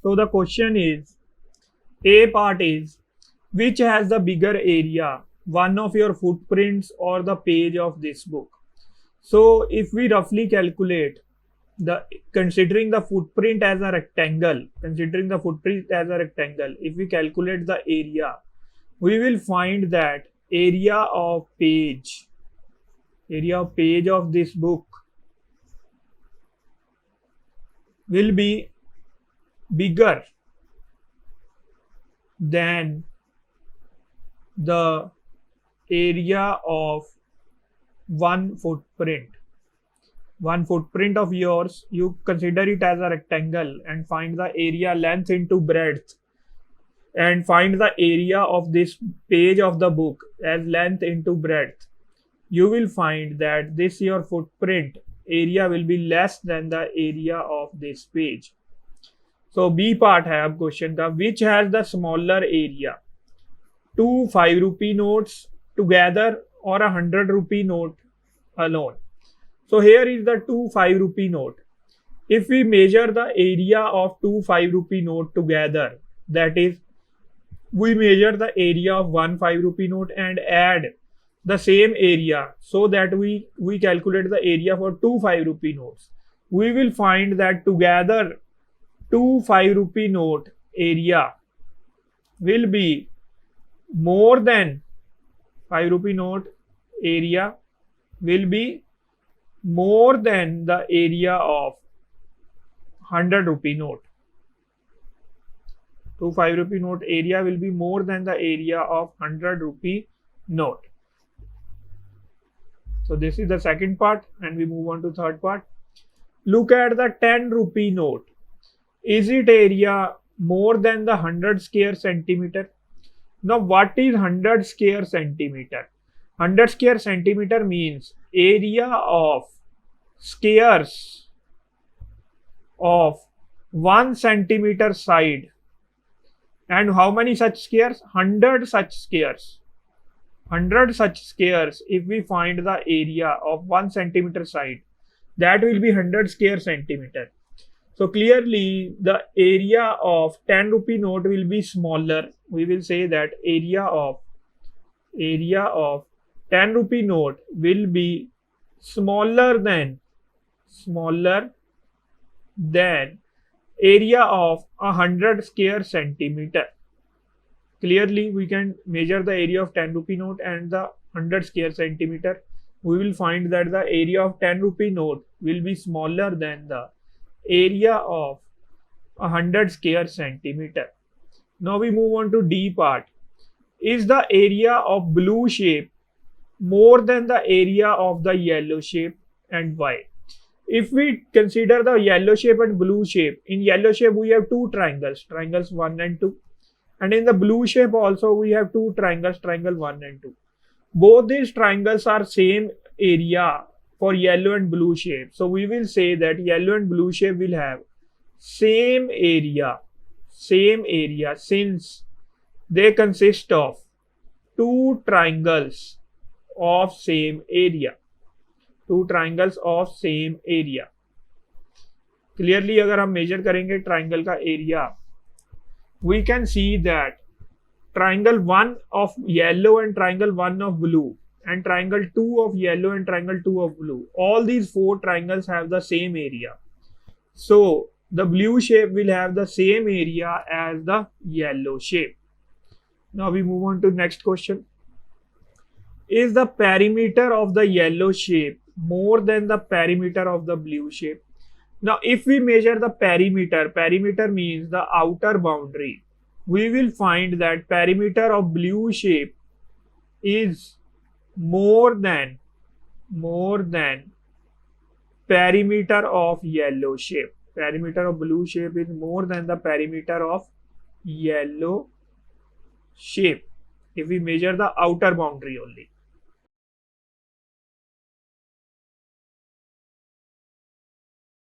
So the question is, A part is, which has the bigger area, one of your footprints or the page of this book? So if we roughly calculate the considering the footprint as a rectangle, if we calculate the area, we will find that area of page of this book will be bigger than the area of one footprint. One footprint of yours, you consider it as a rectangle and find the area length into breadth, and find the area of this page of the book as length into breadth. You will find that this your footprint area will be less than the area of this page. So B part है अब question का, which has the smaller area, 2 5 rupee notes together or a 100 rupee note alone. So here is the 2 5 rupee note. If we measure the area of 2 5 rupee note together, that is, we measure the area of 1 5 rupee note and add the same area, so that we calculate the area for 2 5 rupee notes. We will find that together 2 5 rupee note area will be more than 5 rupee note area will be more than the area of 100 rupee note. 2 5 rupee note area will be more than the area of 100 rupee note. So this is the second part, and we move on to third part. Look at the 10 rupee note. Is it area more than the 100 square centimeter? Now what is 100 square centimeter? 100 square centimeter means area of squares of 1 centimeter side. And how many such squares? 100 such squares. 100 such squares, if we find the area of 1 centimeter side, that will be 100 square centimeter. So clearly the area of 10 rupee note will be smaller. We will say that area of 10 rupee note will be smaller than area of 100 square centimeter. Clearly we can measure the area of 10 rupee note and the 100 square centimeter. We will find that the area of 10 rupee note will be smaller than the area of 100 square centimeter. Now we move on to D part. Is the area of blue shape more than the area of the yellow shape, and why? If we consider the yellow shape and blue shape, in yellow shape we have two triangles 1 and 2, and in the blue shape also we have two triangles, triangle 1 and 2. Both these triangles are same area for yellow and blue shape. So we will say that yellow and blue shape will have same area since they consist of two triangles of same area. Clearly अगर हम measure करेंगे triangle का area, we can see that triangle 1 of yellow and triangle 1 of blue and triangle 2 of yellow and triangle 2 of blue, all these four triangles have the same area. So the blue shape will have the same area as the yellow shape. Now we move on to next question. Is the perimeter of the yellow shape more than the perimeter of the blue shape? Now if we measure the perimeter means the outer boundary, we will find that perimeter of blue shape is more than perimeter of yellow shape. Perimeter of blue shape is more than the perimeter of yellow shape if we measure the outer boundary only.